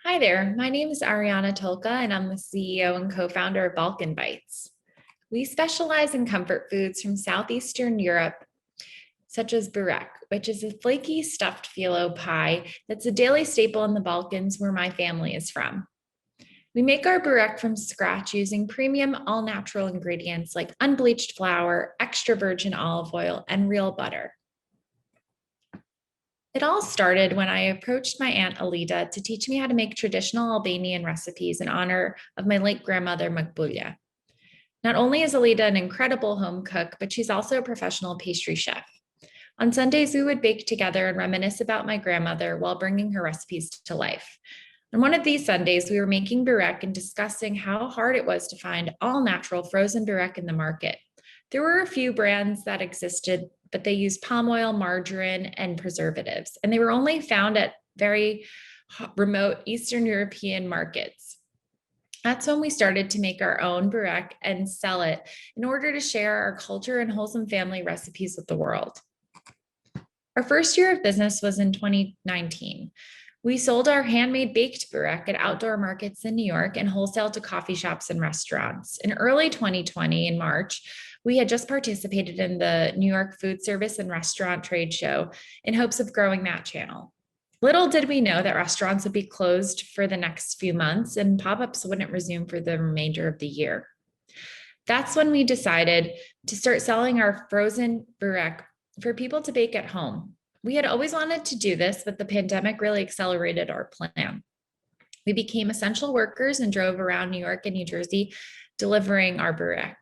Hi there, my name is Ariana Tolka, and I'm the CEO and co founder of Balkan Bites. We specialize in comfort foods from Southeastern Europe, such as burek, which is a flaky stuffed phyllo pie that's a daily staple in the Balkans where my family is from. We make our burek from scratch using premium all natural ingredients like unbleached flour, extra virgin olive oil, and real butter. It all started when I approached my Aunt Alida to teach me how to make traditional Albanian recipes in honor of my late grandmother, Makbulya. Not only is Alida an incredible home cook, but she's also a professional pastry chef. On Sundays, we would bake together and reminisce about my grandmother while bringing her recipes to life. On one of these Sundays, we were making burek and discussing how hard it was to find all natural frozen burek in the market. There were a few brands that existed, but they used palm oil, margarine, and preservatives, and they were only found at very remote Eastern European markets. That's when we started to make our own burek and sell it in order to share our culture and wholesome family recipes with the world. Our first year of business was in 2019. We sold our handmade baked burek at outdoor markets in New York and wholesale to coffee shops and restaurants. In early 2020, in March, we had just participated in the New York Food Service and Restaurant Trade Show in hopes of growing that channel. Little did we know that restaurants would be closed for the next few months and pop-ups wouldn't resume for the remainder of the year. That's when we decided to start selling our frozen burek for people to bake at home. We had always wanted to do this, but the pandemic really accelerated our plan. We became essential workers and drove around New York and New Jersey delivering our burek.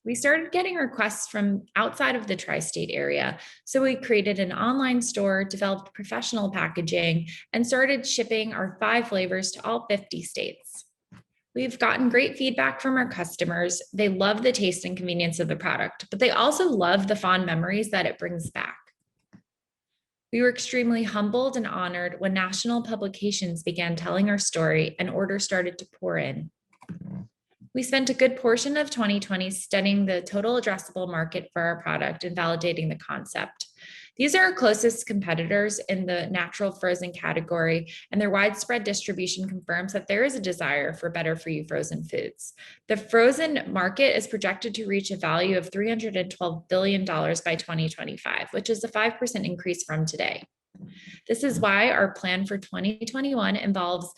We started getting requests from outside of the tri-state area, so we created an online store, developed professional packaging, and started shipping our 5 flavors to all 50 states. We've gotten great feedback from our customers. They love the taste and convenience of the product, but they also love the fond memories that it brings back. We were extremely humbled and honored when national publications began telling our story and orders started to pour in. We spent a good portion of 2020 studying the total addressable market for our product and validating the concept. These are our closest competitors in the natural frozen category, and their widespread distribution confirms that there is a desire for better for you frozen foods. The frozen market is projected to reach a value of $312 billion by 2025, which is a 5% increase from today. This is why our plan for 2021 involves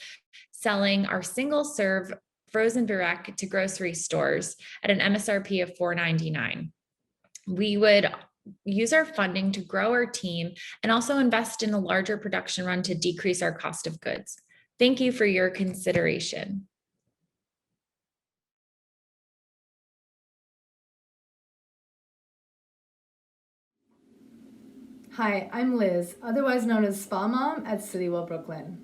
selling our single serve frozen burek to grocery stores at an MSRP of $4.99. We would use our funding to grow our team and also invest in a larger production run to decrease our cost of goods. Thank you for your consideration. Hi, I'm Liz, otherwise known as Spa Mom at Citywell, Brooklyn.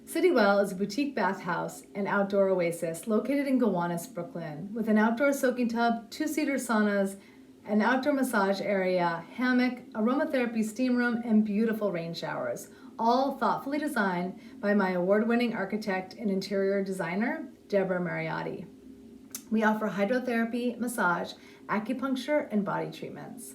Citywell is a boutique bathhouse and outdoor oasis located in Gowanus, Brooklyn, with an outdoor soaking tub, 2-seater saunas, an outdoor massage area, hammock, aromatherapy steam room, and beautiful rain showers, all thoughtfully designed by my award-winning architect and interior designer, Deborah Mariotti. We offer hydrotherapy, massage, acupuncture, and body treatments.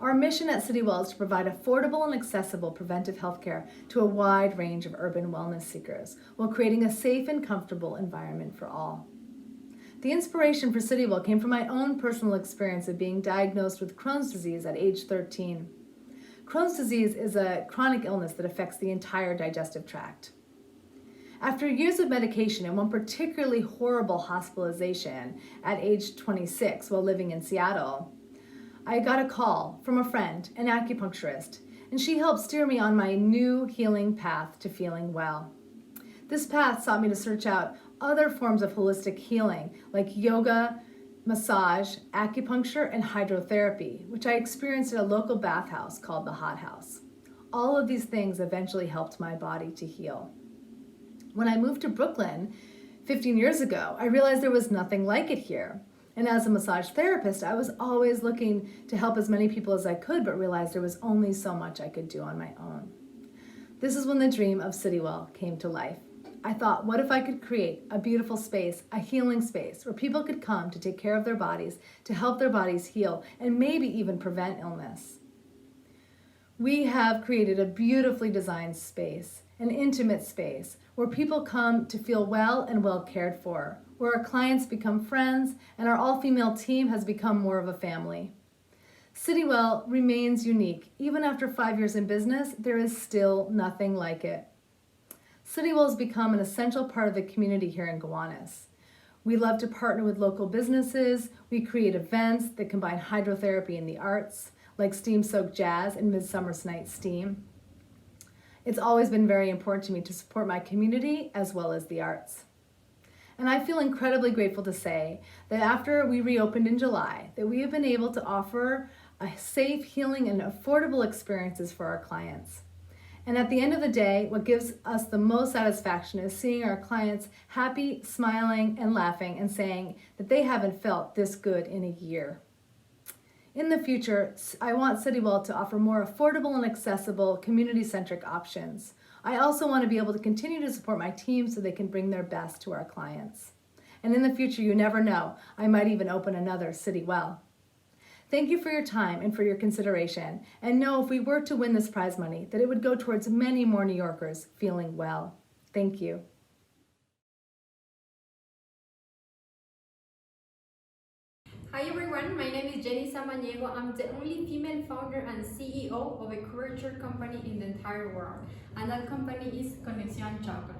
Our mission at Citywell is to provide affordable and accessible preventive healthcare to a wide range of urban wellness seekers while creating a safe and comfortable environment for all. The inspiration for Citywell came from my own personal experience of being diagnosed with Crohn's disease at age 13. Crohn's disease is a chronic illness that affects the entire digestive tract. After years of medication and one particularly horrible hospitalization at age 26 while living in Seattle, I got a call from a friend, an acupuncturist, and she helped steer me on my new healing path to feeling well. This path sought me to search out other forms of holistic healing like yoga, massage, acupuncture, and hydrotherapy, which I experienced at a local bathhouse called the Hot House. All of these things eventually helped my body to heal. When I moved to Brooklyn 15 years ago, I realized there was nothing like it here. And as a massage therapist, I was always looking to help as many people as I could, but realized there was only so much I could do on my own. This is when the dream of Citywell came to life. I thought, what if I could create a beautiful space, a healing space, where people could come to take care of their bodies, to help their bodies heal, and maybe even prevent illness. We have created a beautifully designed space an intimate space where people come to feel well and well cared for, where our clients become friends and our all-female team has become more of a family. Citywell remains unique. Even after 5 years in business, there is still nothing like it. Citywell has become an essential part of the community here in Gowanus. We love to partner with local businesses. We create events that combine hydrotherapy and the arts, like steam-soaked jazz and Midsummer's Night Steam. It's always been very important to me to support my community as well as the arts. And I feel incredibly grateful to say that after we reopened in July, that we have been able to offer a safe, healing, and affordable experiences for our clients. And at the end of the day, what gives us the most satisfaction is seeing our clients happy, smiling, and laughing and saying that they haven't felt this good in a year. In the future, I want Citywell to offer more affordable and accessible community-centric options. I also want to be able to continue to support my team so they can bring their best to our clients. And in the future, you never know, I might even open another Citywell. Thank you for your time and for your consideration. And know if we were to win this prize money, that it would go towards many more New Yorkers feeling well. Thank you. Hi everyone, my name is Janies. I'm the only female founder and CEO of a couverture company in the entire world, and that company is Conexión Chocolate.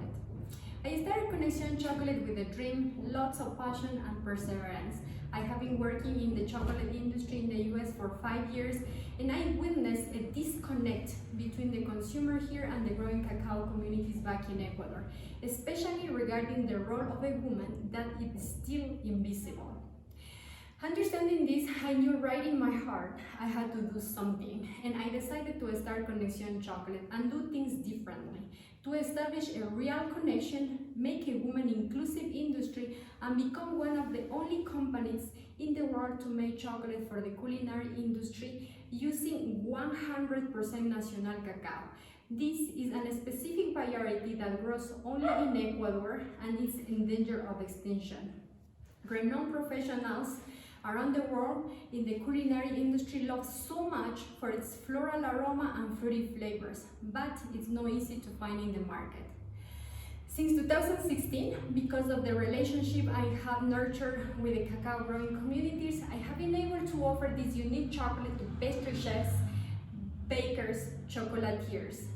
I started Conexión Chocolate with a dream, lots of passion and perseverance. I have been working in the chocolate industry in the US for 5 years, and I witnessed a disconnect between the consumer here and the growing cacao communities back in Ecuador, especially regarding the role of a woman that is still invisible. Understanding this, I knew right in my heart I had to do something, and I decided to start Conexión Chocolate and do things differently, to establish a real connection, make a woman-inclusive industry, and become one of the only companies in the world to make chocolate for the culinary industry using 100% national cacao. This is a specific variety that grows only in Ecuador and is in danger of extinction. Renowned professionals around the world in the culinary industry love so much for its floral aroma and fruity flavors, but it's not easy to find in the market. Since 2016, because of the relationship I have nurtured with the cacao growing communities, I have been able to offer this unique chocolate to pastry chefs, bakers, chocolatiers.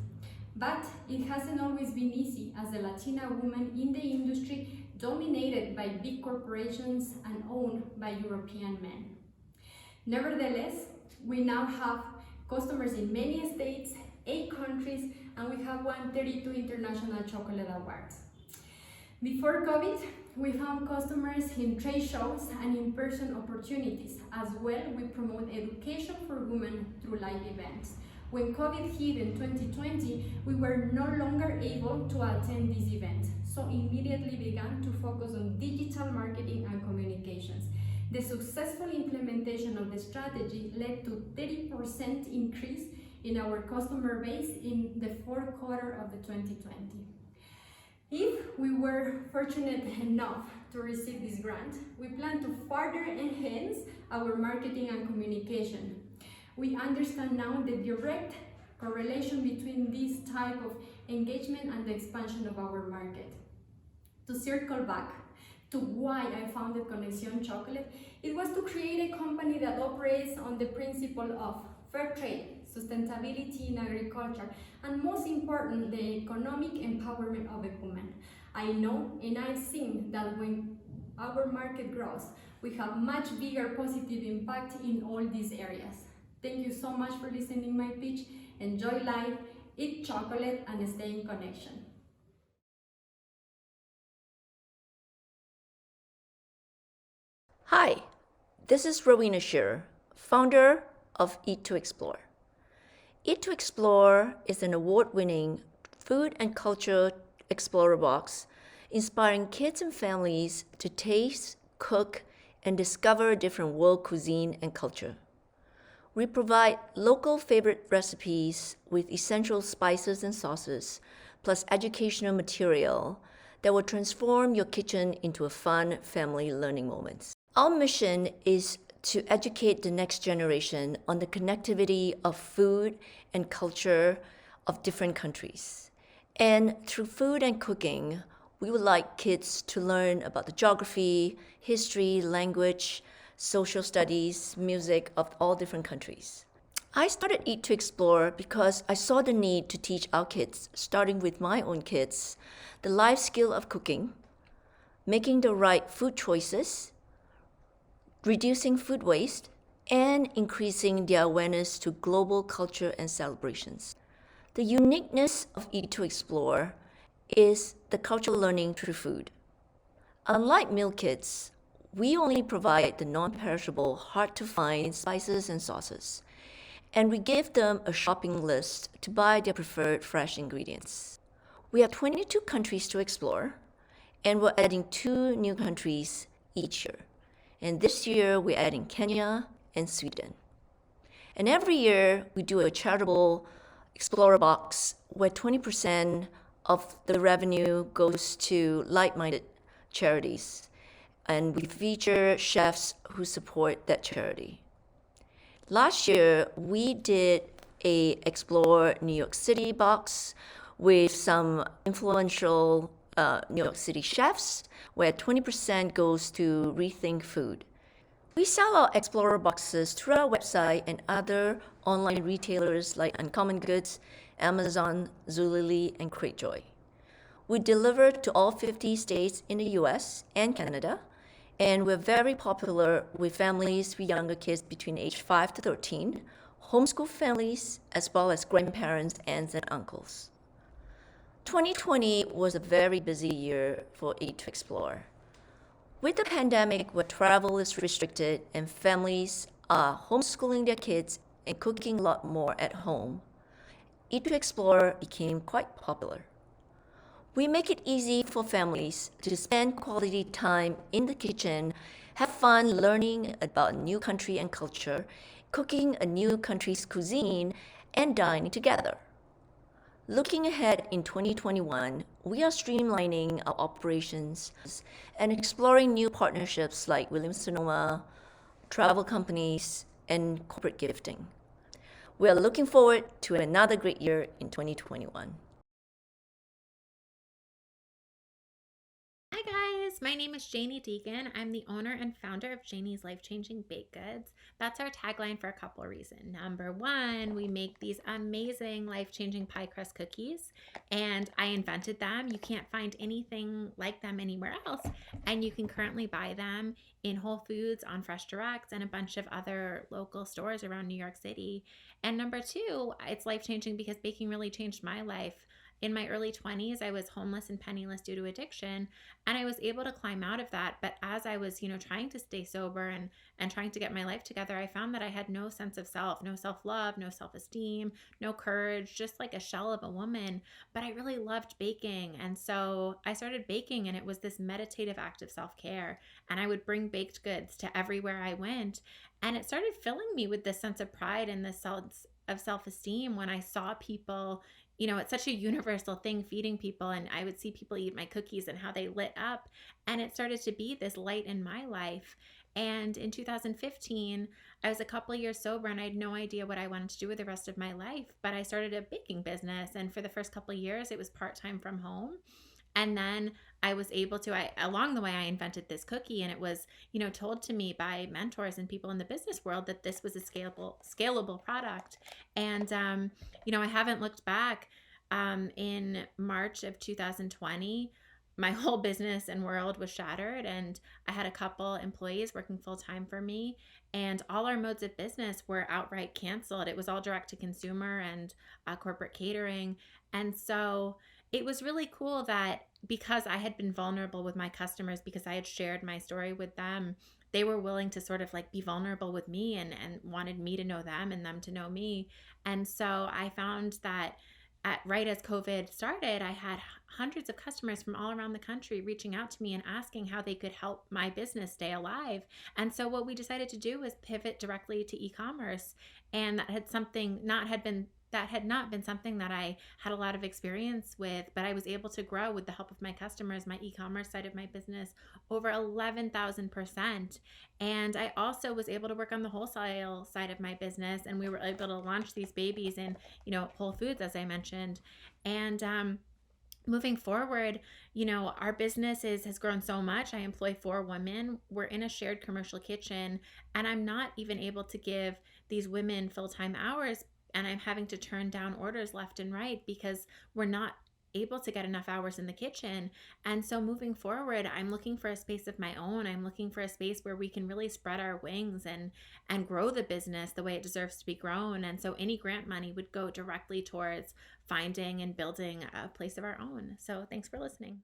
But it hasn't always been easy as a Latina woman in the industry dominated by big corporations and owned by European men. Nevertheless, we now have customers in many states, 8 countries, and we have won 32 international chocolate awards. Before COVID, we found customers in trade shows and in-person opportunities. As well, we promote education for women through live events. When COVID hit in 2020, we were no longer able to attend these events, so immediately began to focus on digital marketing and communications. The successful implementation of the strategy led to 30% increase in our customer base in the fourth quarter of the 2020. If we were fortunate enough to receive this grant, we plan to further enhance our marketing and communication. We understand now the direct correlation between this type of engagement and the expansion of our market. To circle back to why I founded Conexión Chocolate, it was to create a company that operates on the principle of fair trade, sustainability in agriculture, and most important, the economic empowerment of a woman. I know and I've seen that when our market grows, we have much bigger positive impact in all these areas. Thank you so much for listening my pitch. Enjoy life, eat chocolate, and stay in connection. Hi, this is Rowena Shearer, founder of Eat to Explore. Eat to Explore is an award-winning food and culture explorer box inspiring kids and families to taste, cook, and discover different world cuisine and culture. We provide local favorite recipes with essential spices and sauces, plus educational material that will transform your kitchen into a fun family learning moment. Our mission is to educate the next generation on the connectivity of food and culture of different countries, And through food and cooking, we would like kids to learn about the geography, history, language, social studies, music of all different countries. I started Eat to Explore because I saw the need to teach our kids, starting with my own kids, the life skill of cooking, making the right food choices, reducing food waste, and increasing their awareness to global culture and celebrations. The uniqueness of Eat to Explore is the cultural learning through food. Unlike meal kits, we only provide the non-perishable, hard-to-find spices and sauces, and we give them a shopping list to buy their preferred fresh ingredients. We have 22 countries to explore, and we're adding 2 new countries each year. And this year, we're adding Kenya and Sweden. And every year, we do a charitable Explorer box where 20% of the revenue goes to like-minded charities. And we feature chefs who support that charity. Last year, we did a Explore New York City box with some influential New York City chefs, where 20% goes to Rethink Food. We sell our Explorer boxes through our website and other online retailers like Uncommon Goods, Amazon, Zulily, and Cratejoy. We deliver to all 50 states in the US and Canada, and we're very popular with families with younger kids between age 5 to 13, homeschool families, as well as grandparents, aunts, and uncles. 2020 was a very busy year for Eat to Explore. With the pandemic, where travel is restricted and families are homeschooling their kids and cooking a lot more at home, Eat to Explore became quite popular. We make it easy for families to spend quality time in the kitchen, have fun learning about a new country and culture, cooking a new country's cuisine, and dining together. Looking ahead in 2021, we are streamlining our operations and exploring new partnerships like Williams-Sonoma, travel companies, and corporate gifting. We are looking forward to another great year in 2021. Hi guys, my name is Janie Deegan. I'm the owner and founder of Janie's Life-Changing Baked Goods. That's our tagline for a couple of reasons. Number one, we make these amazing life-changing pie crust cookies, and I invented them. You can't find anything like them anywhere else, and you can currently buy them in Whole Foods, on Fresh Direct, and a bunch of other local stores around New York City. And number two, it's life-changing because baking really changed my life. In my early 20s, I was homeless and penniless due to addiction, and I was able to climb out of that. But as I was, trying to stay sober and trying to get my life together, I found that I had no sense of self, no self-love, no self-esteem, no courage, just like a shell of a woman. But I really loved baking. And so I started baking, and it was this meditative act of self-care. And I would bring baked goods to everywhere I went. And it started filling me with this sense of pride and this sense of self-esteem when I saw people. It's such a universal thing, feeding people, and I would see people eat my cookies and how they lit up, and it started to be this light in my life. And in 2015, I was a couple of years sober, and I had no idea what I wanted to do with the rest of my life, but I started a baking business, and for the first couple of years, it was part-time from home. And then I was able to, along the way, I invented this cookie, and it was, told to me by mentors and people in the business world that this was a scalable product. And, I haven't looked back. In March of 2020, my whole business and world was shattered, and I had a couple employees working full time for me, and all our modes of business were outright canceled. It was all direct to consumer and corporate catering. And so it was really cool that because I had been vulnerable with my customers, because I had shared my story with them, they were willing to sort of like be vulnerable with me and wanted me to know them and them to know me. And so I found that right as COVID started, I had hundreds of customers from all around the country reaching out to me and asking how they could help my business stay alive. And so what we decided to do was pivot directly to e-commerce. And that had not been something that I had a lot of experience with, but I was able to grow with the help of my customers, my e-commerce side of my business, over 11,000%. And I also was able to work on the wholesale side of my business, and we were able to launch these babies in, Whole Foods, as I mentioned. And moving forward, our business has grown so much. I employ 4 women. We're in a shared commercial kitchen, and I'm not even able to give these women full-time hours, and I'm having to turn down orders left and right because we're not able to get enough hours in the kitchen. And so moving forward, I'm looking for a space of my own. I'm looking for a space where we can really spread our wings and grow the business the way it deserves to be grown. And so any grant money would go directly towards finding and building a place of our own. So thanks for listening.